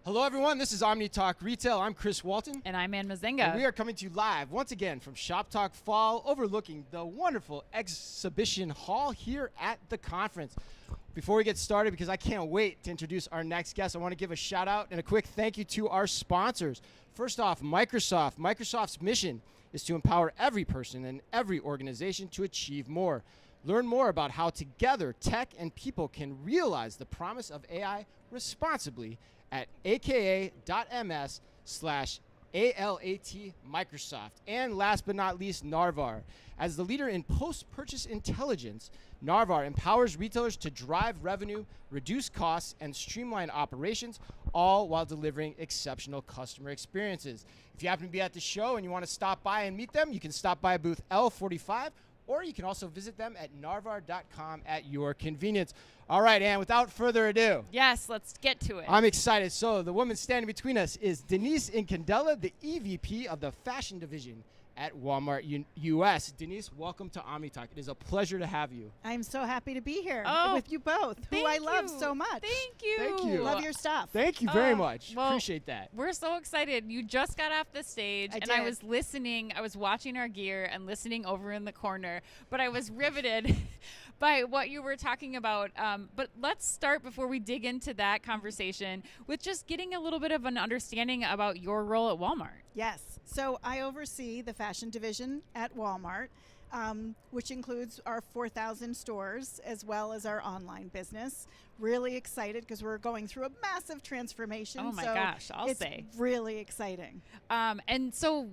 Hello, everyone. This is Omni Talk Retail. I'm Chris Walton. And I'm Anne Mezzenga. And we are coming to you live once again from Shoptalk Fall, overlooking the wonderful exhibition hall here at the conference. Before we get started, because I can't wait to introduce our next guest, I want to give a shout out and a quick thank you to our sponsors. First off, Microsoft. Microsoft's mission is to empower every person and every organization to achieve more. Learn more about how together tech and people can realize the promise of AI responsibly at aka.ms/AIatMicrosoft. And last but not least, Narvar. As the leader in post-purchase intelligence, Narvar empowers retailers to drive revenue, reduce costs, and streamline operations, all while delivering exceptional customer experiences. If you happen to be at the show and you want to stop by and meet them, you can stop by booth L45, or you can also visit them at narvar.com at your convenience. All right, Anne, without further ado. Yes, let's get to it. I'm excited. So the woman standing between us is Denise Incandela, the EVP of the fashion division at Walmart U.S. Denise, welcome to Omni Talk. It is a pleasure to have you. I'm so happy to be here with you both, who thank I love you. so much. Thank you. Thank you. Love your stuff. Thank you very much. Well, appreciate that. We're so excited. You just got off the stage, I and did. I was listening. I was watching our gear and listening over in the corner, but I was riveted by what you were talking about. But let's start, before we dig into that conversation, with just getting a little bit of an understanding about your role at Walmart. Yes. So I oversee the fashion division at Walmart, which includes our 4,000 stores as well as our online business. Really excited because we're going through a massive transformation. Oh my gosh, I'll say. It's really exciting. And so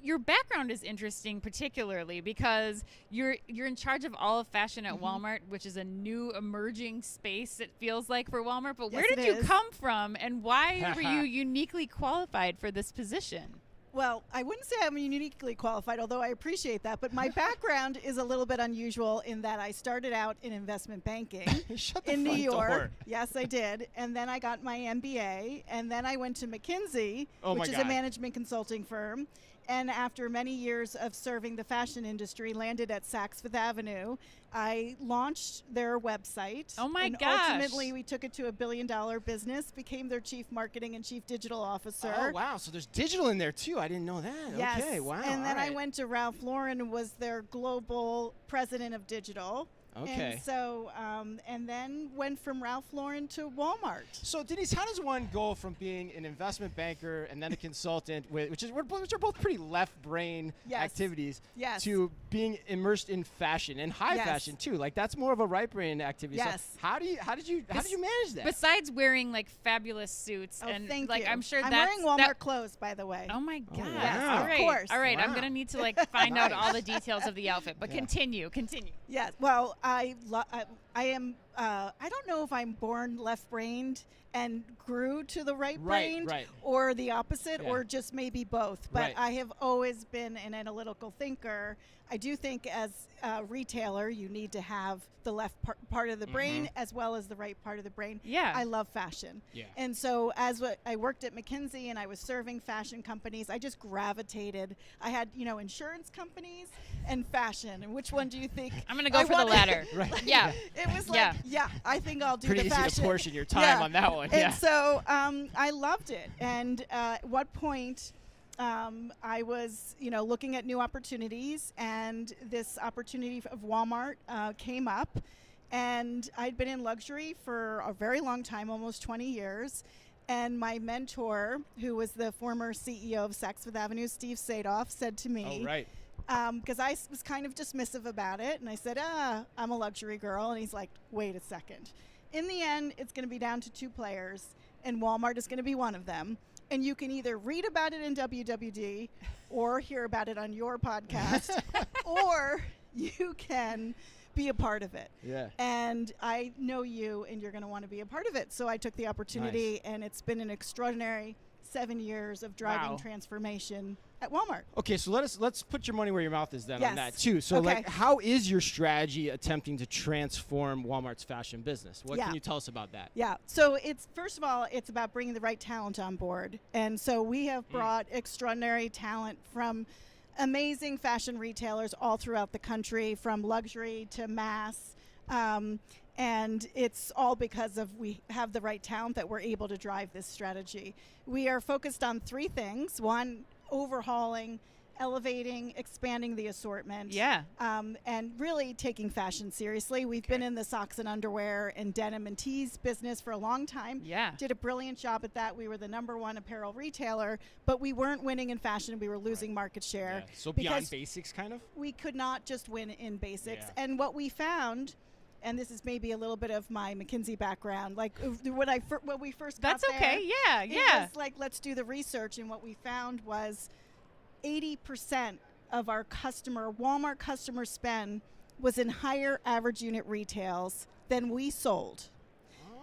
your background is interesting, particularly because you're in charge of all of fashion at Walmart, which is a new emerging space, it feels like, for Walmart. But Yes, where did it you is. come from, and why were you uniquely qualified for this position? Well, I wouldn't say I'm uniquely qualified, although I appreciate that. But my background is a little bit unusual in that I started out in investment banking Shut the in New front York. door. Yes, I did. And then I got my MBA. And then I went to McKinsey, Oh my which is God. a management consulting firm. And after many years of serving the fashion industry, landed at Saks Fifth Avenue. I launched their website. Oh my and gosh. ultimately, we took it to $1 billion business, became their chief marketing and chief digital officer. Oh, wow. So there's digital in there, too. I didn't know that. Yes. Okay, wow. And then all I right. went to Ralph Lauren and was their global president of digital. Okay. And so, and then went from Ralph Lauren to Walmart. So, Denise, how does one go from being an investment banker and then a consultant, which are both pretty left-brain Yes. activities, Yes. to being immersed in fashion and high Yes. fashion too? Like, that's more of a right-brain activity. Yes. So how did you manage that? Besides wearing like fabulous suits, Oh, and thank like you. I'm sure I'm that's wearing Walmart clothes, by the way. Oh my God! wow. Yes, All of right, course. all right. I'm Wow. gonna need to like find out all the Nice. details of the outfit. But Yeah. continue. Yes. Well, I am. I don't know if I'm born left-brained and grew to the right-brained, right. or the opposite, Yeah. or just maybe both. But Right. I have always been an analytical thinker. I do think as a retailer, you need to have the left part of the brain as well as the right part of the brain. Yeah. I love fashion. Yeah. And so I worked at McKinsey and I was serving fashion companies, I just gravitated. I had, insurance companies and fashion. And which one do you think? I'm gonna go I for the wanted? latter. Right. Yeah. It was Yeah. like, I think I'll do Pretty the easy fashion. to portion your time Yeah. on that one. And Yeah. so I loved it. And at what point I was, looking at new opportunities, and this opportunity of Walmart came up. And I'd been in luxury for a very long time, almost 20 years. And my mentor, who was the former CEO of Saks Fifth Avenue, Steve Sadoff, said to me, Oh, right. because I was kind of dismissive about it, and I said, I'm a luxury girl. And he's like, wait a second. In the end, it's going to be down to two players, and Walmart is going to be one of them. And you can either read about it in WWD or hear about it on your podcast, or you can be a part of it. Yeah. And I know you, and you're going to want to be a part of it. So I took the opportunity, and it's been an extraordinary 7 years of driving Wow. transformation at Walmart. Okay, so let's put your money where your mouth is then on Yes. that too. So Okay. like, how is your strategy attempting to transform Walmart's fashion business? What Yeah. can you tell us about that? Yeah. So it's, first of all, it's about bringing the right talent on board. And so we have brought extraordinary talent from amazing fashion retailers all throughout the country, from luxury to mass. And it's all because of we have the right talent that we're able to drive this strategy. We are focused on 3 things. One, overhauling, elevating, expanding the assortment. Yeah. And really taking fashion seriously. We've been in the socks and underwear and denim and tees business for a long time. Yeah. Did a brilliant job at that. We were the #1 apparel retailer, but we weren't winning in fashion. We were losing market share. Yeah. So beyond basics, kind of? We could not just win in basics. Yeah. And what we found, and this is maybe a little bit of my McKinsey background, like when we first got That's there, okay. Yeah. it Yeah. was like, let's do the research. And what we found was 80% of our Walmart customer spend was in higher average unit retails than we sold.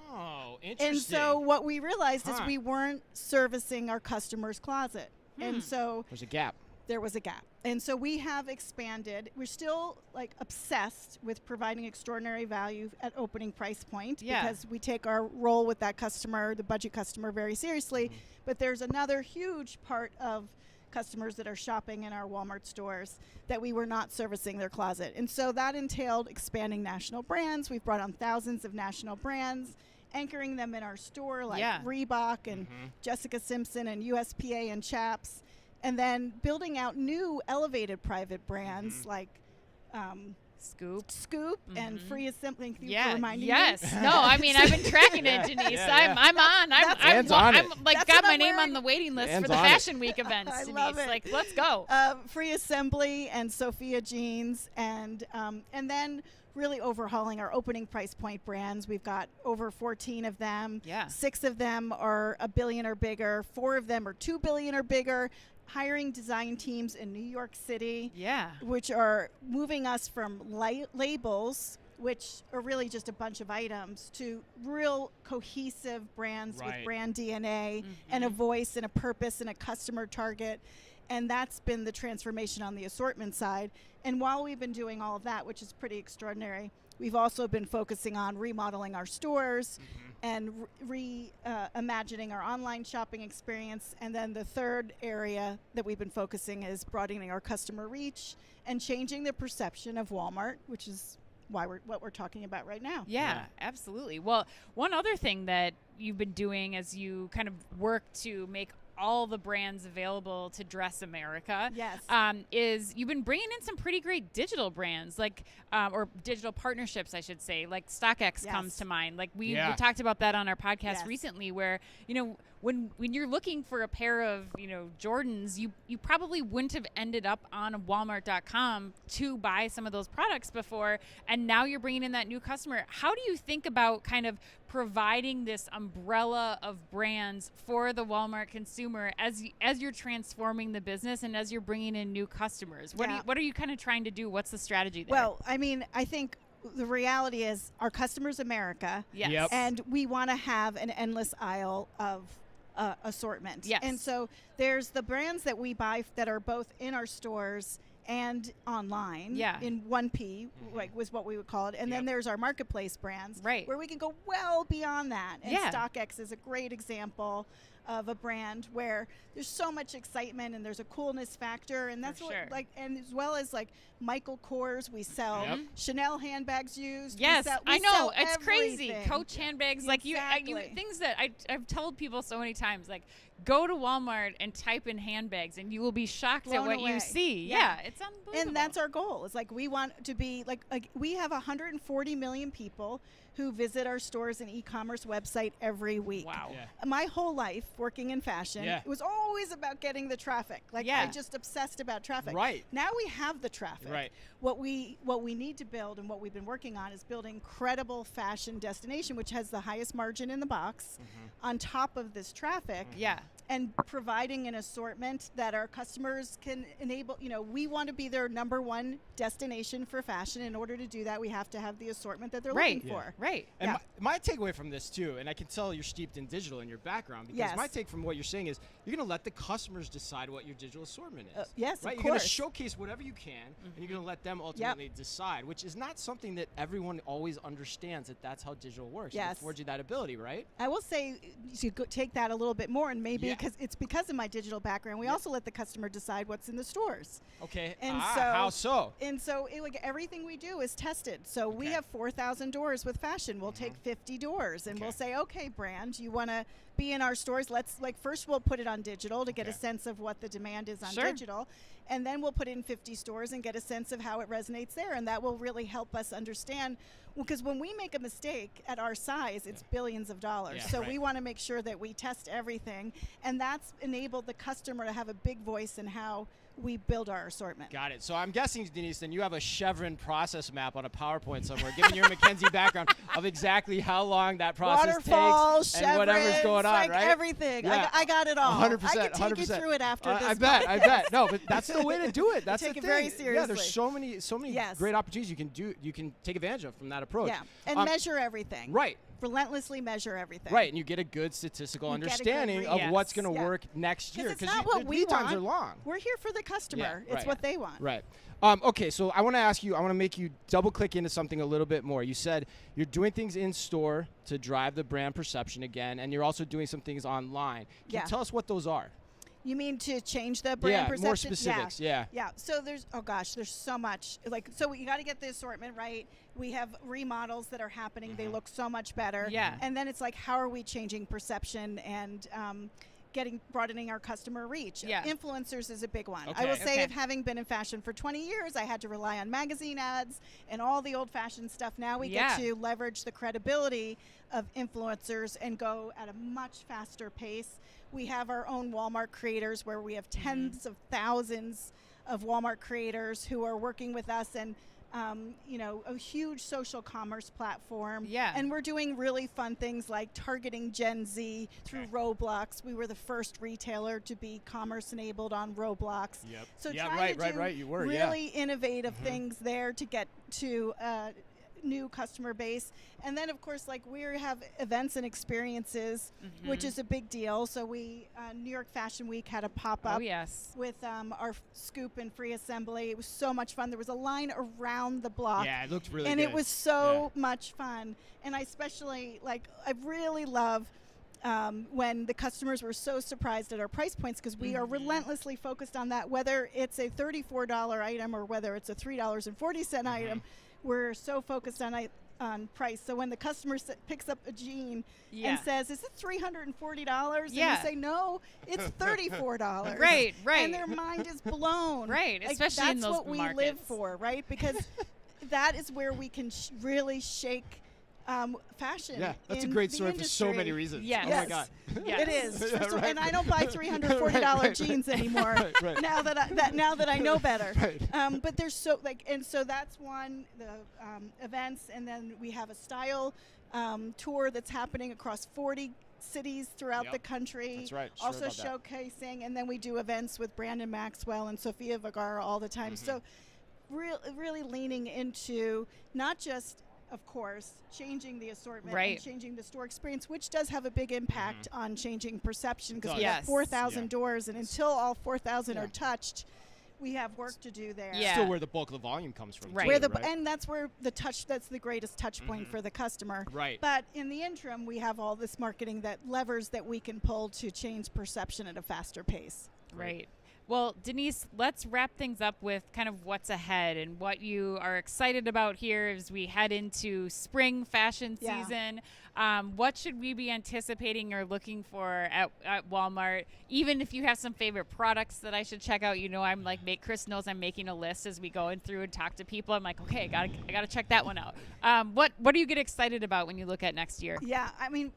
Oh, interesting. And so what we realized is we weren't servicing our customer's closet. And so there's a gap. there was a gap. And so we have expanded. We're still like obsessed with providing extraordinary value at opening price point because we take our role with that customer, the budget customer, very seriously. But there's another huge part of customers that are shopping in our Walmart stores that we were not servicing their closet. And so that entailed expanding national brands. We've brought on thousands of national brands, anchoring them in our store like Reebok and Jessica Simpson and USPA and Chaps, and then building out new elevated private brands like Scoop and Free Assembly. Thank you for reminding me. No, I mean, I've been tracking it, Denise. I'm on. I'm like got my name on the waiting list for the Fashion Week events, I Denise. love it. Like, let's go. Free Assembly and Sophia Jeans, and then really overhauling our opening price point brands. We've got over 14 of them. 6 of them are $1 billion or bigger. 4 of them are $2 billion or bigger. Hiring design teams in New York City, which are moving us from labels, which are really just a bunch of items, to real cohesive brands with brand DNA and a voice and a purpose and a customer target. And that's been the transformation on the assortment side. And while we've been doing all of that, which is pretty extraordinary, we've also been focusing on remodeling our stores and reimagining our online shopping experience. And then the third area that we've been focusing is broadening our customer reach and changing the perception of Walmart, which is what we're talking about right now. Yeah, absolutely. Well, one other thing that you've been doing as you kind of work to make all the brands available to dress America is you've been bringing in some pretty great digital brands, like or digital partnerships, I should say, like StockX comes to mind. Like we talked about that on our podcast recently, where when you're looking for a pair of Jordans, you probably wouldn't have ended up on Walmart.com to buy some of those products before, and now you're bringing in that new customer. How do you think about kind of providing this umbrella of brands for the Walmart consumer as you're transforming the business and as you're bringing in new customers? What are you kind of trying to do? What's the strategy there? Well, I mean, I think the reality is our customer's America, and we want to have an endless aisle of assortment. And so there's the brands that we buy that are both in our stores and online in 1P, like was what we would call it. And then there's our marketplace brands, where we can go well beyond that. And StockX is a great example of a brand where there's so much excitement and there's a coolness factor, and that's and as well as like Michael Kors, we sell Chanel handbags used. Yes, we I know, sell it's everything. crazy. Coach handbags, like you things that I've told people so many times, like go to Walmart and type in handbags and you will be shocked at what you see. Yeah, it's unbelievable. And that's our goal. It's like we want to be like we have 140 million people who visit our stores and e-commerce website every week. Wow. My whole life working in fashion, it was always about getting the traffic. Like I just obsessed about traffic. Now we have the traffic. What we need to build and what we've been working on is building credible fashion destination, which has the highest margin in the box on top of this traffic. And providing an assortment that our customers can enable. We want to be their #1 destination for fashion. In order to do that, we have to have the assortment that they're looking for. And my takeaway from this too, and I can tell you're steeped in digital in your background, because my take from what you're saying is you're going to let the customers decide what your digital assortment is. Yes, right? You're going to showcase whatever you can, and you're going to let them ultimately decide, which is not something that everyone always understands, that's how digital works. It affords you that ability, right? I will say you could take that a little bit more and maybe because of my digital background, we also let the customer decide what's in the stores. Okay. And How so? And so like everything we do is tested. So we have 4,000 doors with fashion. We'll take 50 doors and we'll say, okay, brand, you want to be in our stores? Let's first we'll put it on digital to get a sense of what the demand is on digital. And then we'll put it in 50 stores and get a sense of how it resonates there. And that will really help us understand, because when we make a mistake at our size, it's billions of dollars. Yeah, so we want to make sure that we test everything. And that's enabled the customer to have a big voice in how we build our assortment. Got it. So I'm guessing, Denise, then you have a Chevron process map on a PowerPoint somewhere, given your McKinsey background, of exactly how long that process Waterfalls, takes and whatever's going on, like right? everything. Yeah. I got it all. 100%. I can take 100%. you through it after this. I bet. No, but that's the way to do it. That's Take the it thing. very Yeah, there's seriously. so many great opportunities you can take advantage of from that approach. Yeah, and measure everything. Right. Relentlessly measure everything. Right, and you get a good statistical understanding of what's going to work next year. Because it's not what we lead times want. are long. We're here for the customer. Yeah, it's what they want. Right. Okay, so I want to ask you, I want to make you double click into something a little bit more. You said you're doing things in store to drive the brand perception again, and you're also doing some things online. Can you tell us what those are? You mean to change the brand perception? More specifics. Yeah. So there's so much. So you got to get the assortment right. We have remodels that are happening. They look so much better. Yeah. And then it's like, how are we changing perception and broadening our customer reach? Yeah. Influencers is a big one. Okay. I will say, having been in fashion for 20 years, I had to rely on magazine ads and all the old-fashioned stuff. Now we get to leverage the credibility of influencers and go at a much faster pace. We have our own Walmart creators where we have tens of thousands of Walmart creators who are working with us, and a huge social commerce platform. Yeah. And we're doing really fun things like targeting Gen Z through Roblox. We were the first retailer to be commerce enabled on Roblox. Yep. So right. You were. Really innovative things there to get to new customer base. And then of course, like, we have events and experiences, which is a big deal. So we New York Fashion Week had a pop-up with our scoop and free assembly. It was so much fun. There was a line around the block. Yeah, it looked really and good. It was so much fun. And I really love when the customers were so surprised at our price points, because we are relentlessly focused on that, whether it's a $34 item or whether it's a $3.40 item. We're so focused on price. So when the customer picks up a jean and says, "Is it $340?" and you say, "No, it's $34." Right. And their mind is blown. Right, Like, especially in those that's what we live markets. for, right? Because that is where we can really shake fashion. Yeah, that's a in great the story for so industry. many reasons. Yes. Oh my God. It is. Yeah, right. And I don't buy $340 jeans anymore. Right. Now that I know better. Right. But there's so that's one, the events, and then we have a style tour that's happening across 40 cities throughout the country. That's right. Sure Also about that. showcasing, and then we do events with Brandon Maxwell and Sofia Vergara all the time. So really leaning into not just, of course, changing the assortment and changing the store experience, which does have a big impact on changing perception, because we have 4,000 doors, and until all 4,000 are touched, we have work to do there. Yeah. Still where the bulk of the volume comes from. Right. Too, right? And that's where that's the greatest touch point for the customer. Right. But in the interim, we have all this marketing levers that we can pull to change perception at a faster pace. Right. Well, Denise, let's wrap things up with kind of what's ahead and what you are excited about here as we head into spring fashion season. What should we be anticipating or looking for at Walmart? Even if you have some favorite products that I should check out, I'm like, Chris knows I'm making a list as we go in through and talk to people. I'm like, okay, I gotta check that one out. What do you get excited about when you look at next year? Yeah, I mean,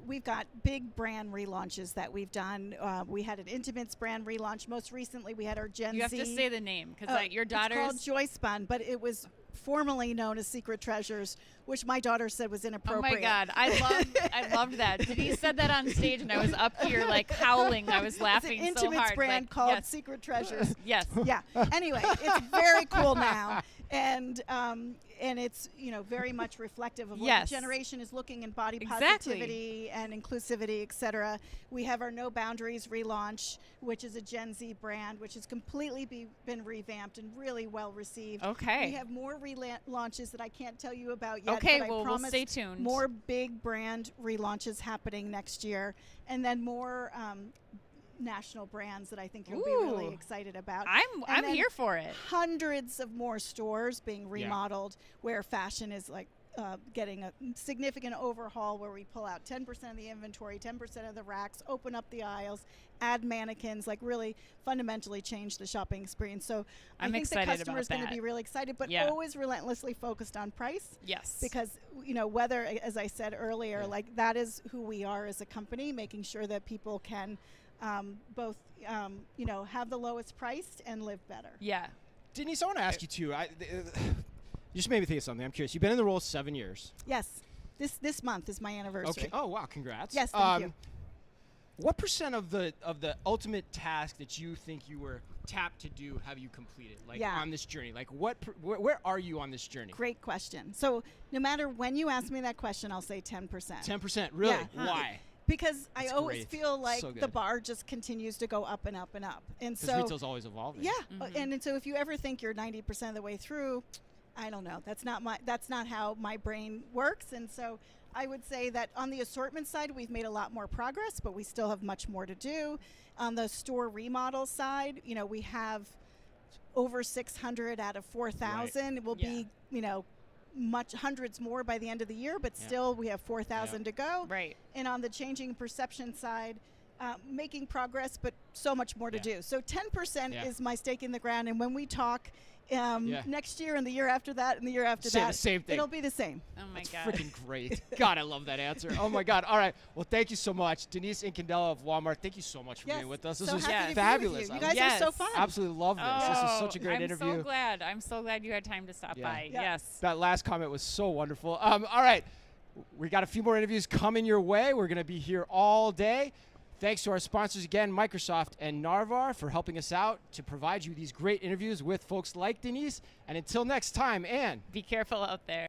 we've got big brand relaunches that we've done. We had an Intimates brand relaunch. Most recently, we had our Gen Z. You have to say the name, because your daughter's... It's called Joy Spun, but it was formerly known as Secret Treasures, which my daughter said was inappropriate. Oh my God, I loved that. Denise said that on stage, and I was up here like howling. I was laughing it's an so hard. Intimates brand called Secret Treasures. Yes. Yeah. Anyway, it's very cool now. And it's very much reflective of what Yes. the generation is looking in body Exactly. positivity and inclusivity, etc. We have our No Boundaries relaunch, which is a Gen Z brand, which has completely been revamped and really well received. Okay. We have more relaunches that I can't tell you about yet. Okay, but I well, we'll promise stay tuned. more big brand relaunches happening next year, and then more national brands that I think you'll be really Ooh. excited about. I'm then here for it. Hundreds of more stores being remodeled where fashion is like getting a significant overhaul, where we pull out 10% of the inventory, 10% of the racks, open up the aisles, add mannequins, like really fundamentally change the shopping experience. So I'm I think excited the customer is about going to that. be really excited, but Yeah. always relentlessly focused on price. Yes. Because whether, as I said earlier, like that is who we are as a company, making sure that people can both have the lowest priced and live better. Yeah. Denise, I want to ask you too. You just made me think of something. I'm curious. You've been in the role 7 years. Yes. This month is my anniversary. Okay. Oh wow! Congrats. Yes, thank you. What percent of the ultimate task that you think you were tapped to do have you completed? Like on this journey, like where are you on this journey? Great question. So no matter when you ask me that question, I'll say 10%. 10%. Really? Yeah. Why? Because That's I always great. feel like So the good. bar just continues to go up and up and up. And Because so retail's always evolving. yeah, Mhm. and so if you ever think you're 90% of the way through, I don't know. That's not how my brain works. And so I would say that on the assortment side, we've made a lot more progress, but we still have much more to do. On the store remodel side, we have over 600 out of 4,000. It will be, hundreds more by the end of the year, but still we have 4,000 to go. Right. And on the changing perception side, making progress, but so much more to do. So 10% is my stake in the ground. And when we talk next year and the year after that and the year after Say that, the same thing. it'll be the same. Oh my That's God. freaking great. God, I love that answer. Oh my God. All right. Well, thank you so much, Denise Incandela of Walmart. Thank you so much for being with us. This so was happy to be with fabulous. you. I You guys Yes. are so fun. absolutely love this. This is such a great I'm interview. so glad. I'm so glad you had time to stop by. Yeah. Yes. That last comment was so wonderful. All right. We got a few more interviews coming your way. We're going to be here all day. Thanks to our sponsors again, Microsoft and Narvar, for helping us out to provide you these great interviews with folks like Denise. And until next time, Anne. Be careful out there.